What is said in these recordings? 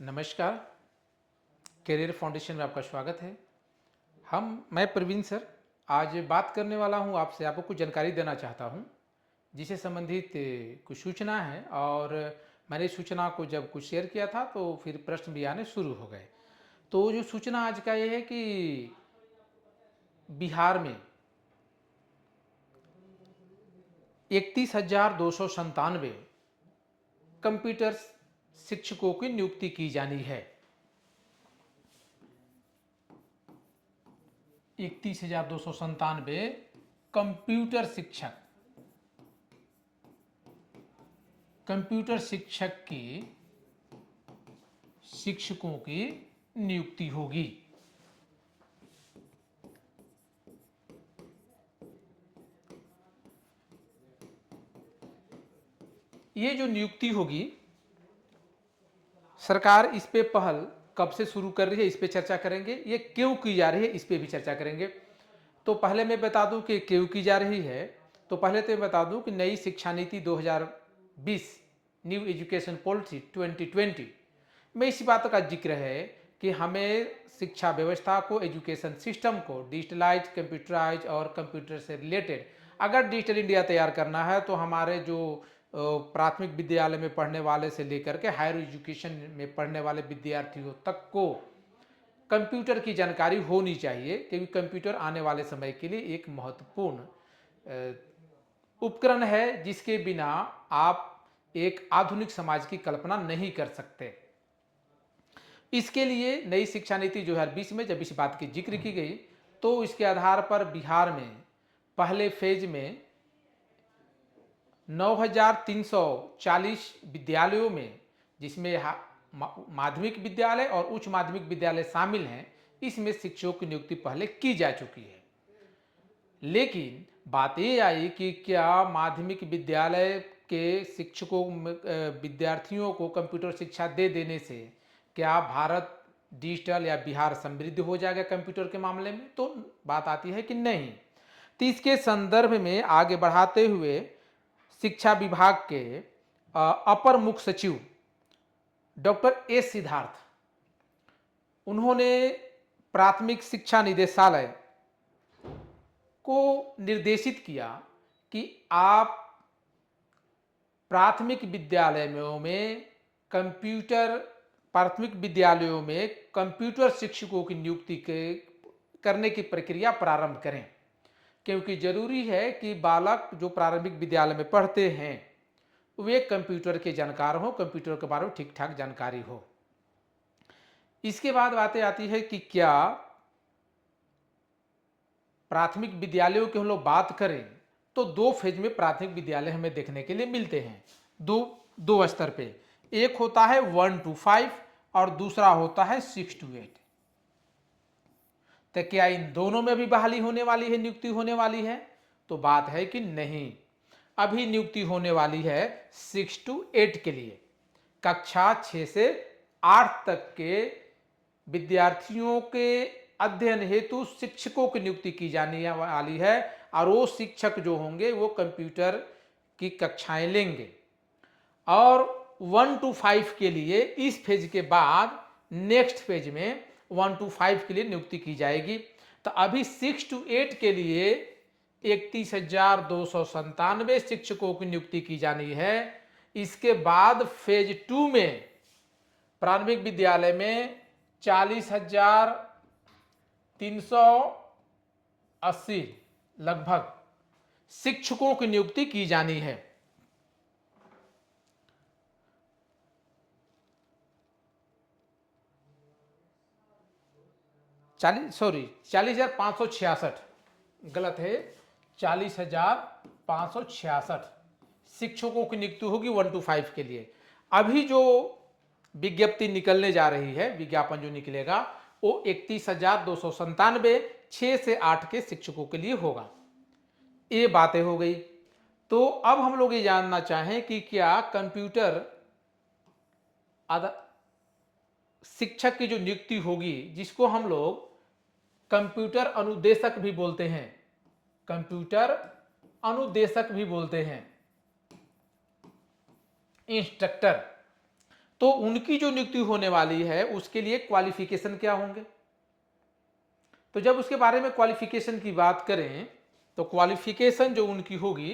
नमस्कार। Career foundation में आपका स्वागत है। मैं प्रवीण सर आज बात करने वाला हूं आपसे, आपको कुछ जानकारी देना चाहता हूं जिसे संबंधित कुछ सूचना है। और मैंने इस सूचना को जब कुछ शेयर किया था तो फिर प्रश्न भी आने शुरू हो गए। तो जो सूचना आज का ये है कि बिहार में 31,297 कंप्यूटर शिक्षकों की नियुक्ति की जानी है। 31,297 कंप्यूटर शिक्षक की शिक्षकों की नियुक्ति होगी। ये जो नियुक्ति होगी, सरकार इस पे पहल कब से शुरू कर रही है, इस पे चर्चा करेंगे। ये क्यों की जा रही है, इस पे भी चर्चा करेंगे। तो पहले मैं बता दूं कि क्यों की जा रही है। तो पहले तो मैं बता दूं कि नई शिक्षा नीति 2020 न्यू एजुकेशन पॉलिसी 2020 में इस बात का जिक्र है कि हमें शिक्षा व्यवस्था को, एजुकेशन सिस्टम को डिजिटलाइज, कंप्यूटराइज और कंप्यूटर से रिलेटेड अगर डिजिटल इंडिया तैयार करना है तो हमारे जो प्राथमिक विद्यालय में पढ़ने वाले से लेकर के हायर एजुकेशन में पढ़ने वाले विद्यार्थियों तक को कंप्यूटर की जानकारी होनी चाहिए, क्योंकि कंप्यूटर आने वाले समय के लिए एक महत्वपूर्ण उपकरण है जिसके बिना आप एक आधुनिक समाज की कल्पना नहीं कर सकते। इसके लिए नई शिक्षा नीति 2020 में जब इस बात की जिक्र की गई तो इसके आधार पर बिहार में पहले फेज में 9,340 विद्यालयों में, जिसमें माध्यमिक विद्यालय और उच्च माध्यमिक विद्यालय शामिल हैं, इसमें शिक्षकों की नियुक्ति पहले की जा चुकी है। लेकिन बात ये आई कि क्या माध्यमिक विद्यालय के शिक्षकों विद्यार्थियों को कंप्यूटर शिक्षा दे देने से क्या भारत डिजिटल या बिहार समृद्ध हो जाएगा कंप्यूटर के मामले में? तो बात आती है कि नहीं। तो इसके संदर्भ में आगे बढ़ाते हुए शिक्षा विभाग के अपर मुख्य सचिव डॉक्टर एस सिद्धार्थ, उन्होंने प्राथमिक शिक्षा निदेशालय को निर्देशित किया कि आप प्राथमिक विद्यालयों में कंप्यूटर शिक्षकों की नियुक्ति करने की प्रक्रिया प्रारंभ करें, क्योंकि जरूरी है कि बालक जो प्रारंभिक विद्यालय में पढ़ते हैं वे कंप्यूटर के जानकार हो, कंप्यूटर के बारे में ठीक ठाक जानकारी हो। इसके बाद बातें आती है कि क्या प्राथमिक विद्यालयों की हम लोग बात करें तो दो फेज में प्राथमिक विद्यालय हमें देखने के लिए मिलते हैं, दो स्तर पे। एक होता है 1 to 5 और दूसरा होता है 6 to 8। तो क्या इन दोनों में भी बहाली होने वाली है, नियुक्ति होने वाली है? तो बात है कि नहीं, अभी नियुक्ति होने वाली है 6 to 8 के लिए। कक्षा 6 से 8 तक के विद्यार्थियों के अध्ययन हेतु शिक्षकों की नियुक्ति की जाने वाली है, और वो शिक्षक जो होंगे वो कंप्यूटर की कक्षाएं लेंगे। और 1 to 5 के लिए इस फेज के बाद नेक्स्ट फेज में 1 to 5 के लिए नियुक्ति की जाएगी। तो अभी 6 to 8 के लिए 31,297 शिक्षकों की नियुक्ति की जानी है। इसके बाद फेज 2 में प्राथमिक विद्यालय में 40,380 लगभग शिक्षकों की नियुक्ति की जानी है। 40,566, गलत है, 40,566 शिक्षकों की नियुक्ति होगी 1 to 5 के लिए। अभी जो विज्ञप्ति निकलने जा रही है, विज्ञापन जो निकलेगा वो 31,297 6 से 8 के शिक्षकों के लिए होगा। ये बातें हो गई। तो अब हम लोग ये जानना चाहें कि क्या कंप्यूटर शिक्षक की जो नियुक्ति होगी, जिसको हम लोग कंप्यूटर अनुदेशक भी बोलते हैं, कंप्यूटर अनुदेशक भी बोलते हैं, इंस्ट्रक्टर, तो उनकी जो नियुक्ति होने वाली है उसके लिए क्वालिफिकेशन क्या होंगे। तो जब उसके बारे में क्वालिफिकेशन की बात करें तो क्वालिफिकेशन जो उनकी होगी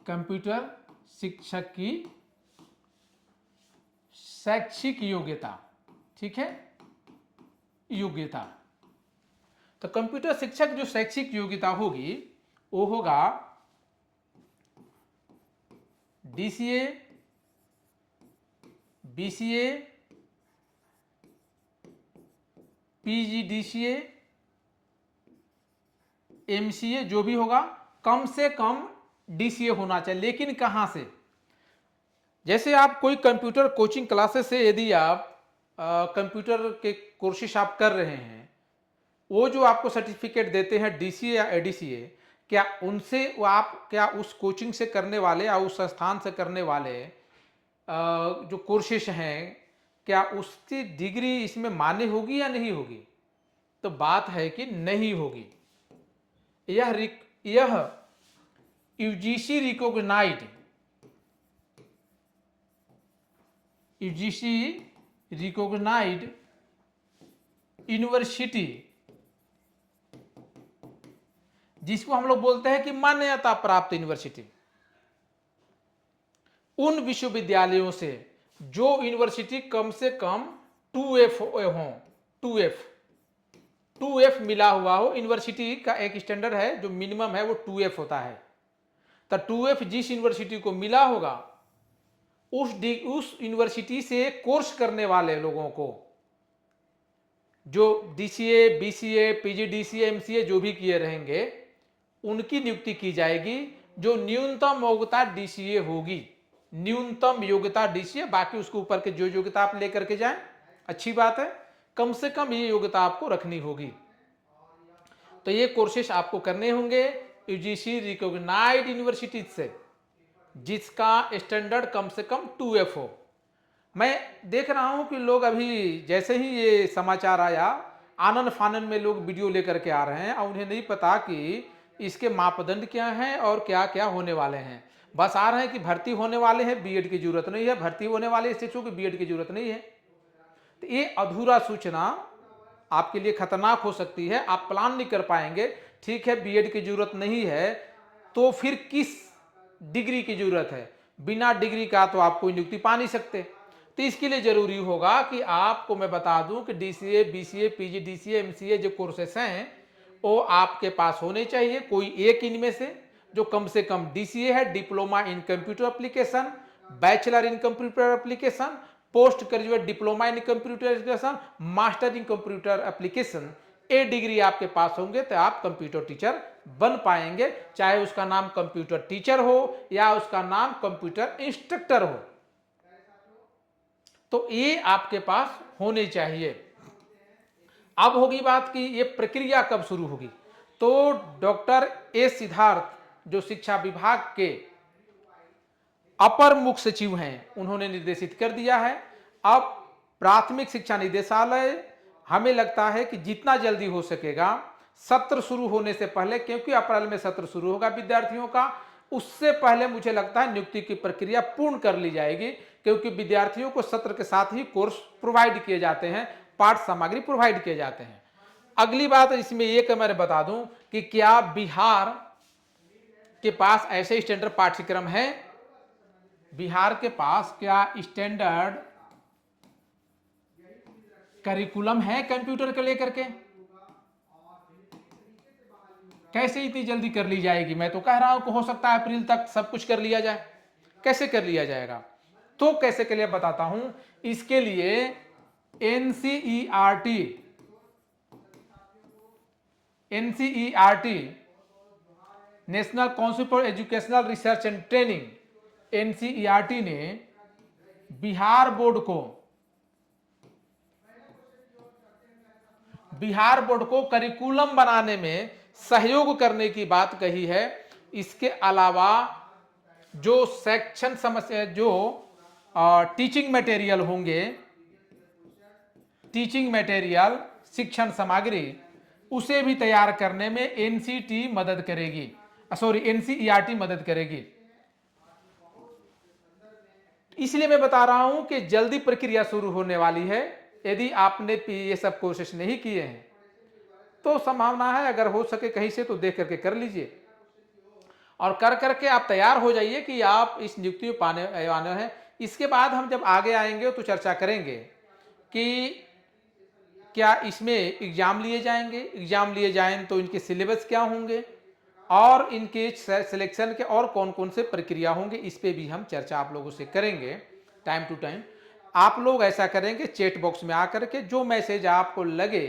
कंप्यूटर शिक्षक की शैक्षिक योग्यता, ठीक है, योग्यता। तो कंप्यूटर शिक्षक जो शैक्षिक योग्यता होगी वो होगा डीसीए, बीसीए, पीजीडीसीए, एमसीए, जो भी होगा कम से कम डीसीए होना चाहिए। लेकिन कहाँ से, जैसे आप कोई कंप्यूटर कोचिंग क्लासेस से यदि आप कंप्यूटर के कोर्सेस आप कर रहे हैं, वो जो आपको सर्टिफिकेट देते हैं डीसीए या एडीसीए, क्या उनसे वो आप क्या उस कोचिंग से करने वाले या उस संस्थान से करने वाले जो कोर्सेस हैं, क्या उसकी डिग्री इसमें मान्य होगी या नहीं होगी? तो बात है कि नहीं होगी। यह यूजीसी रिकॉग्नाइज्ड यूनिवर्सिटी, जिसको हम लोग बोलते हैं कि मान्यता प्राप्त यूनिवर्सिटी, उन विश्वविद्यालयों से जो यूनिवर्सिटी कम से कम 2F हो, 2F मिला हुआ हो। यूनिवर्सिटी का एक स्टैंडर्ड है जो मिनिमम है वो 2F होता है। तो 2F जिस यूनिवर्सिटी को मिला होगा उस यूनिवर्सिटी से कोर्स करने वाले लोगों को, जो डीसीए, बीसीए, पीजीडीसीए, एमसीए जो भी किए रहेंगे, उनकी नियुक्ति की जाएगी। जो न्यूनतम योग्यता डीसीए होगी, न्यूनतम योग्यता डीसीए, बाकी उसके ऊपर के जो योग्यता आप लेकर के जाएं अच्छी बात है, कम से कम ये योग्यता आपको रखनी होगी। तो ये कोर्सेस आपको करने होंगे यूजीसी रिकॉग्नाइज्ड यूनिवर्सिटी से, जिसका स्टैंडर्ड कम से कम 2F हो। मैं देख रहा हूं कि लोग अभी जैसे ही ये समाचार आया, आनन फानन में लोग वीडियो लेकर के आ रहे हैं और उन्हें नहीं पता कि इसके मापदंड क्या हैं और क्या क्या होने वाले हैं। बस आ रहे हैं कि भर्ती होने वाले हैं, बीएड की जरूरत नहीं है, भर्ती होने वाले शिक्षकों की बीएड की जरूरत नहीं है। तो ये अधूरा सूचना आपके लिए खतरनाक हो सकती है, आप प्लान नहीं कर पाएंगे। ठीक है, बीएड की जरूरत नहीं है तो फिर किस डिग्री की जरूरत है? बिना डिग्री का तो आप कोई नियुक्ति पा नहीं सकते। तो इसके लिए जरूरी होगा कि आपको मैं बता दूं कि डीसीए, बीसीए, पीजीडीसीए, एमसीए जो कोर्सेस हैं वो आपके पास होने चाहिए, कोई एक इनमें से। जो कम से कम डीसीए है, diploma in computer application, bachelor in computer application, post graduate diploma in computer application, master in computer application, ये डिग्री आपके पास होंगे तो आप कंप्यूटर टीचर बन पाएंगे, चाहे उसका नाम कंप्यूटर टीचर हो या उसका नाम कंप्यूटर इंस्ट्रक्टर हो। तो ये आपके पास होने चाहिए। अब होगी बात कि ये प्रक्रिया कब शुरू होगी। तो डॉक्टर ए सिद्धार्थ जो शिक्षा विभाग के अपर मुख्य सचिव हैं, उन्होंने निर्देशित कर दिया है। अब प्राथमिक शिक्षा निदेशालय, हमें लगता है कि जितना जल्दी हो सकेगा सत्र शुरू होने से पहले, क्योंकि अप्रैल में सत्र शुरू होगा विद्यार्थियों का, उससे पहले मुझे लगता है नियुक्ति की प्रक्रिया पूर्ण कर ली जाएगी। क्योंकि विद्यार्थियों को सत्र के साथ ही कोर्स प्रोवाइड किए जाते हैं, पाठ सामग्री प्रोवाइड किए जाते हैं। अगली बात इसमें एक मैं बता दूं कि क्या बिहार के पास ऐसे स्टैंडर्ड पाठ्यक्रम है? बिहार के पास क्या स्टैंडर्ड करिकुलम है कंप्यूटर को लेकर के? कैसे इतनी जल्दी कर ली जाएगी? मैं तो कह रहा हूं कि हो सकता है अप्रैल तक सब कुछ कर लिया जाए। कैसे कर लिया जाएगा? तो कैसे के लिए बताता हूं। इसके लिए NCERT national council for educational research and training, NCERT ने बिहार बोर्ड को करिकुलम बनाने में सहयोग करने की बात कही है। इसके अलावा जो सेक्शन समस्या, जो टीचिंग मटेरियल होंगे, टीचिंग मटेरियल शिक्षण सामग्री, उसे भी तैयार करने में एनसीटी मदद करेगी। सॉरी एनसीईआरटी मदद करेगी। इसलिए मैं बता रहा हूं कि जल्दी प्रक्रिया शुरू होने वाली है। यदि आपने ये सब कोशिश नहीं किए हैं तो संभावना है अगर हो सके कहीं से तो देख करके कर लीजिए और कर करके आप तैयार हो जाइए कि आप इस नियुक्ति पाने वाले हैं। इसके बाद हम जब आगे आएंगे तो चर्चा करेंगे कि क्या इसमें एग्जाम लिए जाएंगे, एग्जाम लिए जाएं तो इनके सिलेबस क्या होंगे और इनके सिलेक्शन के और कौन कौन से प्रक्रिया होंगे, इस पे भी हम चर्चा आप लोगों से करेंगे टाइम टू टाइम। आप लोग ऐसा करेंगे चैट बॉक्स में आकर के जो मैसेज आपको लगे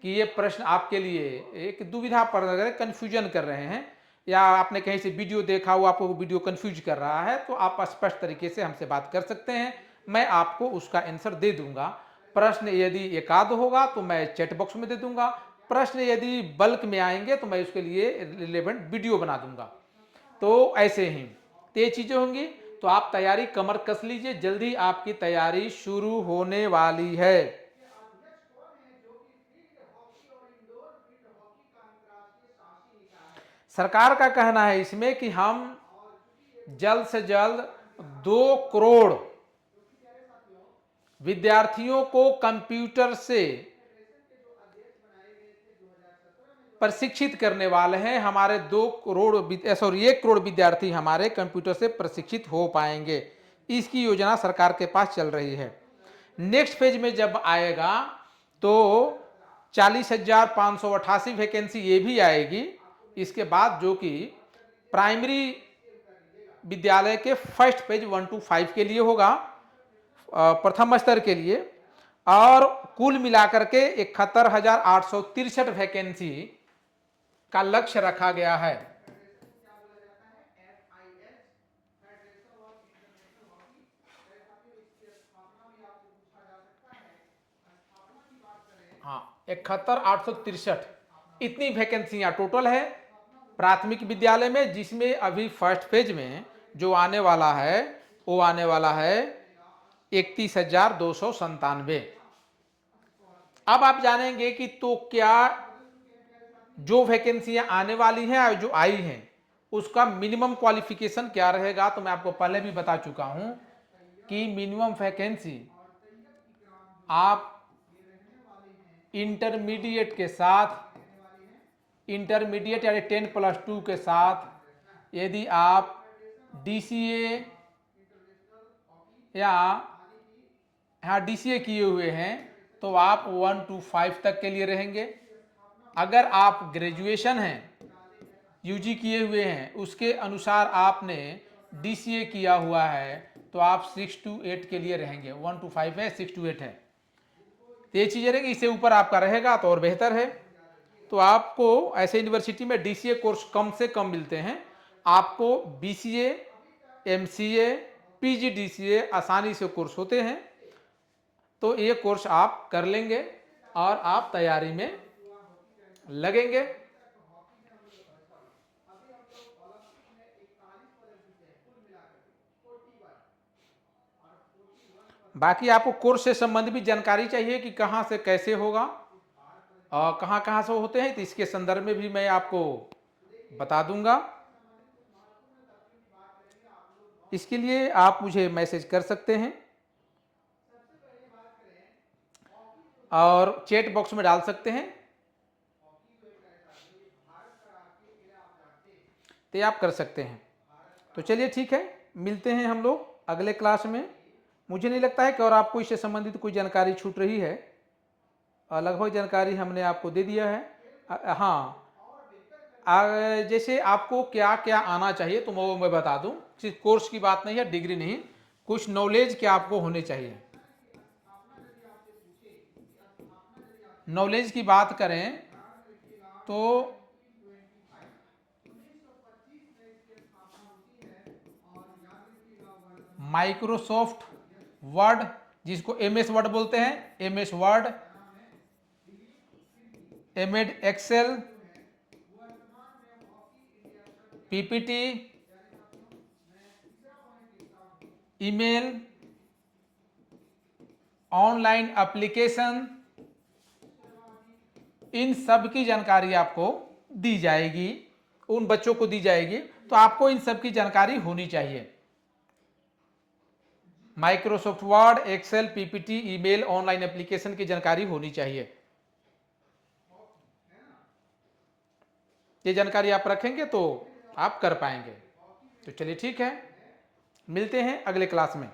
कि ये प्रश्न आपके लिए एक दुविधा पर अगर कन्फ्यूजन कर रहे हैं या आपने कहीं से वीडियो देखा हो आपको वीडियो कन्फ्यूज कर रहा है तो आप स्पष्ट तरीके से हमसे बात कर सकते हैं, मैं आपको उसका आंसर दे दूंगा। प्रश्न यदि एकाध होगा तो मैं चैट बॉक्स में दे दूंगा, प्रश्न यदि बल्क में आएंगे तो मैं उसके लिए रिलेवेंट वीडियो बना दूंगा। तो ऐसे ही तो ये चीजें होंगी। तो आप तैयारी कमर कस लीजिए, जल्दी आपकी तैयारी शुरू होने वाली है। सरकार का कहना है इसमें कि हम जल्द से जल्द 2 करोड़ विद्यार्थियों को कंप्यूटर से प्रशिक्षित करने वाले हैं। हमारे 1 करोड़ विद्यार्थी हमारे कंप्यूटर से प्रशिक्षित हो पाएंगे। इसकी योजना सरकार के पास चल रही है। नेक्स्ट फेज में जब आएगा तो 40,588 वैकेंसी ये भी आएगी। इसके बाद जो कि प्राइमरी विद्यालय के फर्स्ट पेज 1 to 5 के लिए होगा, प्रथम स्तर के लिए, और कुल मिलाकर के 71,863 वैकेंसी का लक्ष्य रखा गया है। हाँ, 71,863 इतनी वैकेंसियां टोटल है प्राथमिक विद्यालय में, जिसमें अभी फर्स्ट फेज में जो आने वाला है वो आने वाला है 31,297। अब आप जानेंगे कि तो क्या जो वैकेंसियां आने वाली हैं और जो आई हैं उसका मिनिमम क्वालिफिकेशन क्या रहेगा। तो मैं आपको पहले भी बता चुका हूं कि मिनिमम वैकेंसी आप इंटरमीडिएट के साथ, इंटरमीडिएट यानी 10+2 के साथ यदि आप डीसीए या डीसीए किए हुए हैं तो आप 1 to 5 तक के लिए रहेंगे। अगर आप ग्रेजुएशन हैं, यूजी किए हुए हैं, उसके अनुसार आपने डीसीए किया हुआ है तो आप 6 to 8 के लिए रहेंगे। 1 to 5 है, 6 to 8 है, तो ये चीज़ें रहेंगी। इससे ऊपर आपका रहेगा तो और बेहतर है। तो आपको ऐसे यूनिवर्सिटी में डीसीए कोर्स कम से कम मिलते हैं, आपको बीसीए, एमसीए, पीजीडीसीए आसानी से कोर्स होते हैं। तो ये कोर्स आप कर लेंगे और आप तैयारी में लगेंगे। बाकी आपको कोर्स से संबंधित भी जानकारी चाहिए कि कहाँ से कैसे होगा और कहाँ कहाँ से होते हैं, तो इसके संदर्भ में भी मैं आपको बता दूंगा। इसके लिए आप मुझे मैसेज कर सकते हैं और चैट बॉक्स में डाल सकते हैं, तो ये आप कर सकते हैं। तो चलिए ठीक है, मिलते हैं हम लोग अगले क्लास में। मुझे नहीं लगता है कि और आपको इससे संबंधित कोई जानकारी छूट रही है, लगभग जानकारी हमने आपको दे दिया है। हाँ, जैसे आपको क्या क्या आना चाहिए तो मैं बता दूं, सिर्फ कोर्स की बात नहीं है, डिग्री नहीं, कुछ नॉलेज क्या आपको होने चाहिए। नॉलेज की बात करें तो माइक्रोसॉफ्ट वर्ड, जिसको एमएस वर्ड बोलते हैं, MS Word, MS Excel, PPT, email, online application, इन सब की जानकारी आपको दी जाएगी उन बच्चों को दी जाएगी। तो आपको इन सब की जानकारी होनी चाहिए। Microsoft Word, Excel, PPT, email, online application की जानकारी होनी चाहिए। ये जानकारी आप रखेंगे तो आप कर पाएंगे। तो चलिए ठीक है, मिलते हैं अगले क्लास में।